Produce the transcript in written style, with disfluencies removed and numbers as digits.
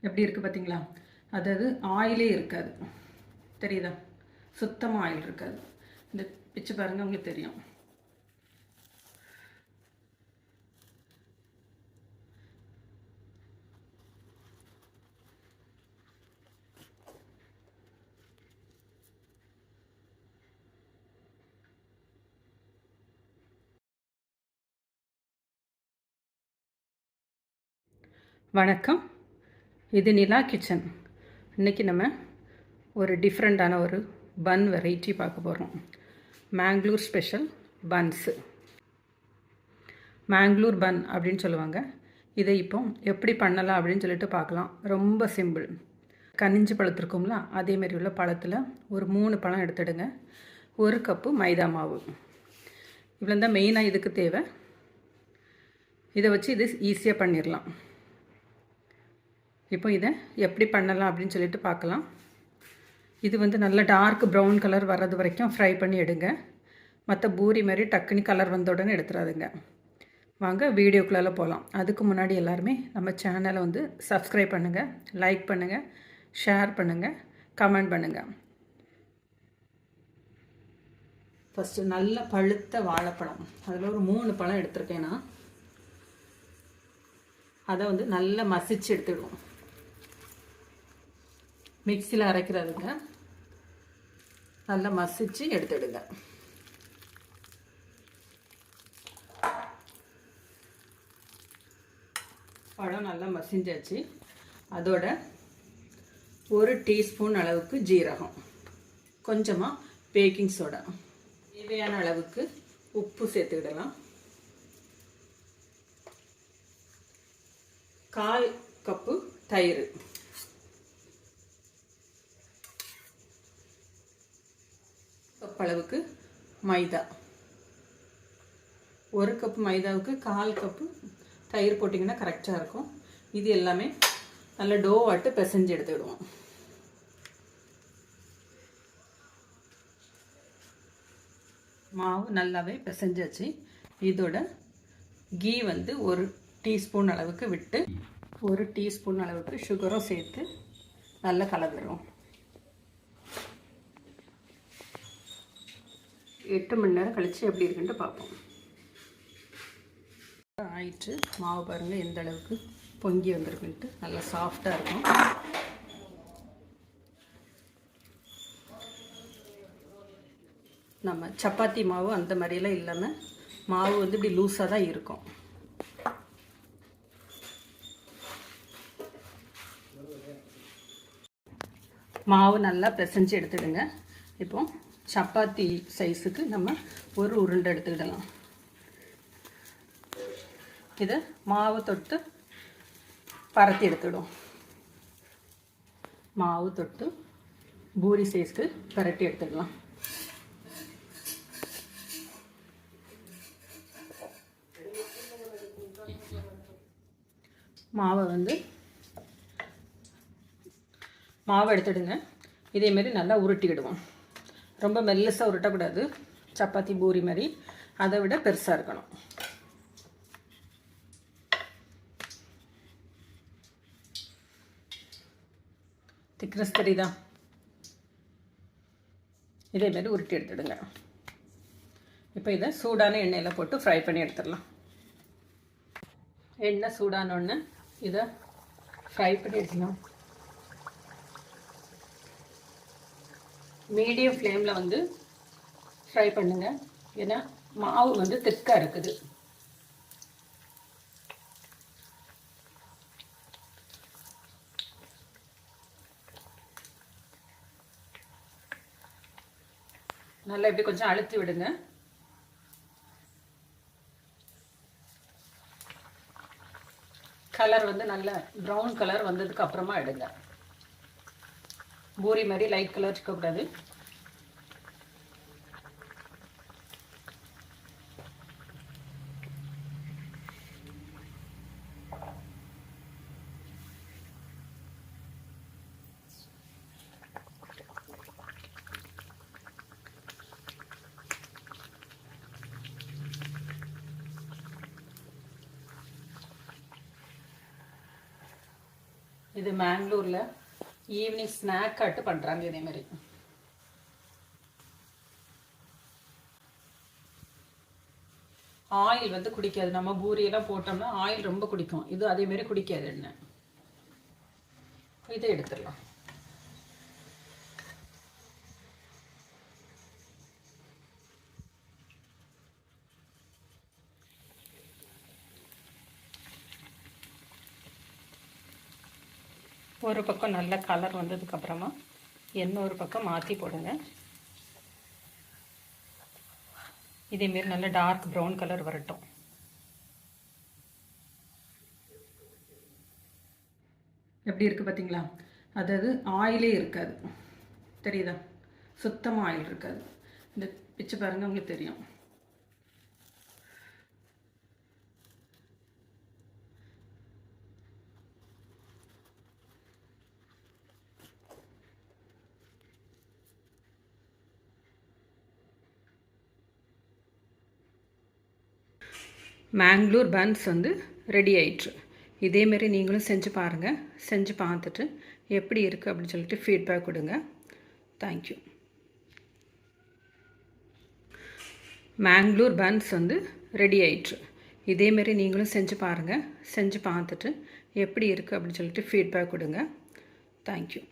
எப்படி இருக்குது பார்த்தீங்களா? அதாவது ஆயிலே இருக்காது, தெரியுதா? சுத்தமாக ஆயில் இருக்காது. இந்த பிச்சு பாருங்கள், உங்களுக்கு தெரியும். வணக்கம், இது நிலா கிச்சன். இன்றைக்கி நம்ம ஒரு டிஃப்ரெண்ட்டான ஒரு பன் வெரைட்டி பார்க்க போகிறோம். மேங்களூர் ஸ்பெஷல் பன்ஸு, மேங்களூர் பன் அப்படின்னு சொல்லுவாங்க. இதை இப்போ எப்படி பண்ணலாம் அப்படின்னு சொல்லிட்டு பார்க்கலாம். ரொம்ப சிம்பிள். கனிஞ்சு பழத்திருக்கும்ல, அதேமாரி உள்ள பழத்தில் ஒரு 3 பழம் எடுத்துடுங்க. 1 கப்பு மைதா மாவு. இவ்வளோ தான் மெயினாக இதுக்கு தேவை. இதை வச்சு இது ஈஸியாக பண்ணிடலாம். இப்போ இதை எப்படி பண்ணலாம் அப்படின்னு சொல்லிட்டு பார்க்கலாம். இது வந்து நல்ல டார்க் ப்ரௌன் கலர் வர்றது வரைக்கும் ஃப்ரை பண்ணி எடுங்க. மற்ற பூரி மாதிரி டக்குனி கலர் வந்த உடனே எடுத்துடாதுங்க. வாங்க வீடியோக்குள்ளே போகலாம். அதுக்கு முன்னாடி எல்லாருமே நம்ம சேனலை வந்து சப்ஸ்கிரைப் பண்ணுங்கள், லைக் பண்ணுங்கள், ஷேர் பண்ணுங்கள், கமெண்ட் பண்ணுங்கள். ஃபஸ்ட்டு நல்ல பழுத்த வாழைப்பழம், அதில் ஒரு 3 பழம் எடுத்துருக்கேன்னா அதை வந்து நல்லா மசிச்சு எடுத்துடுவோம். மிக்சியில் அரைக்கிறதுங்க, நல்லா மசிச்சு எடுத்துடுங்க. பழம் நல்லா மசிஞ்சாச்சு. அதோட 1 டீஸ்பூன் அளவுக்கு ஜீரகம், கொஞ்சமாக பேக்கிங் சோடா, தேவையான அளவுக்கு உப்பு சேர்த்துக்கிடலாம். 1/4 கப்பு தயிர், அளவுக்கு மைதா. 1 கப்பு மைதாவுக்கு 1/4 கப்பு தயிர் போட்டிங்கன்னா கரெக்டாக இருக்கும். இது எல்லாமே நல்ல டோ ஆட்டு பிசைஞ்சு எடுத்துக்கிடுவோம். மாவு நல்லாவே பிசைஞ்சாச்சு. இதோட கீ வந்து 1 டீஸ்பூன் அளவுக்கு விட்டு 1 டீஸ்பூன் அளவுக்கு சுகரும் சேர்த்து நல்லா கலந்துடுவோம். 8 மணி நேரம் கழித்து எப்படி இருக்குன்ட்டு பார்ப்போம். ஆயிடுச்சு. மாவு பாருங்கள் எந்த அளவுக்கு பொங்கி வந்திருக்குன்ட்டு, நல்லா சாஃப்டாக இருக்கும். நம்ம சப்பாத்தி மாவு அந்த மாதிரியெல்லாம் இல்லாமல் மாவு வந்து இப்படி லூஸாக தான் இருக்கும். மாவு நல்லா பிசைஞ்சு எடுத்துடுங்க. இப்போ சப்பாத்தி சைஸுக்கு நம்ம ஒரு உருண்டை எடுத்துக்கிடலாம். இதை மாவு தொட்டு பரத்தி எடுத்துடும். மாவு தொட்டு பூரி சைஸ்க்கு பரட்டி எடுத்துக்கலாம். மாவை எடுத்துடுங்க. இதேமாரி நல்லா உருட்டிக்கிடுவோம். ரொம்ப மெல்லிசாக உருட்டக்கூடாது, சப்பாத்தி பூரி மாதிரி. அதை விட பெருசாக இருக்கணும். திக்னஸ் தெரியுதா? இதேமாரி உருட்டி எடுத்துடுங்க. இப்போ இதை சூடான எண்ணெயில் போட்டு ஃப்ரை பண்ணி எடுத்துடலாம். எண்ணெய் சூடானோடனே இதை ஃப்ரை பண்ணி எடுக்கலாம். மீடியம் ஃப்ளேமில் வந்து ஃப்ரை பண்ணுங்கள், ஏன்னா மாவு வந்து திக்காக இருக்குது. நல்லா இப்படி கொஞ்சம் அழுத்தி விடுங்க. கலர் வந்து நல்ல ப்ரௌன் கலர் வந்ததுக்கு அப்புறமா எடுங்க. பூரி மாதிரி லைட் கலர் இருக்கக்கூடாது. இது மேங்களூரில் ஈவினிங் ஸ்நாக் கட்டு பண்ணுறாங்க இதேமாரி. ஆயில் வந்து குடிக்காது. நம்ம பூரியெல்லாம் போட்டோம்னா ஆயில் ரொம்ப குடிக்கும். இது அதேமாரி குடிக்காது எண்ணெய். இதை எடுத்துடலாம். ஒரு பக்கம் நல்ல கலர் வந்ததுக்கப்புறமா இன்னொரு பக்கம் மாற்றி போடுங்க. இதேமாரி நல்ல டார்க் ப்ரௌன் கலர் வரட்டும். எப்படி இருக்குது பார்த்தீங்களா? அதாவது ஆயிலே இருக்காது, தெரியுதா? சுத்தமாக ஆயில் இருக்காது. இந்த பிச்சு பாருங்கள், உங்களுக்கு தெரியும். மேங்களூர் பன்ஸ் வந்து ரெடி ஆயிடுச்சு. இதேமாரி நீங்களும் செஞ்சு பாருங்கள். செஞ்சு பார்த்துட்டு எப்படி இருக்குது அப்படின்னு சொல்லிட்டு ஃபீட்பேக் கொடுங்க. தேங்க்யூ. மேங்களூர் பன்ஸ் வந்து ரெடி ஆயிடுச்சு. இதேமாரி நீங்களும் செஞ்சு பாருங்கள். செஞ்சு பார்த்துட்டு எப்படி இருக்குது அப்படின்னு சொல்லிட்டு ஃபீட்பேக் கொடுங்க. தேங்க்யூ.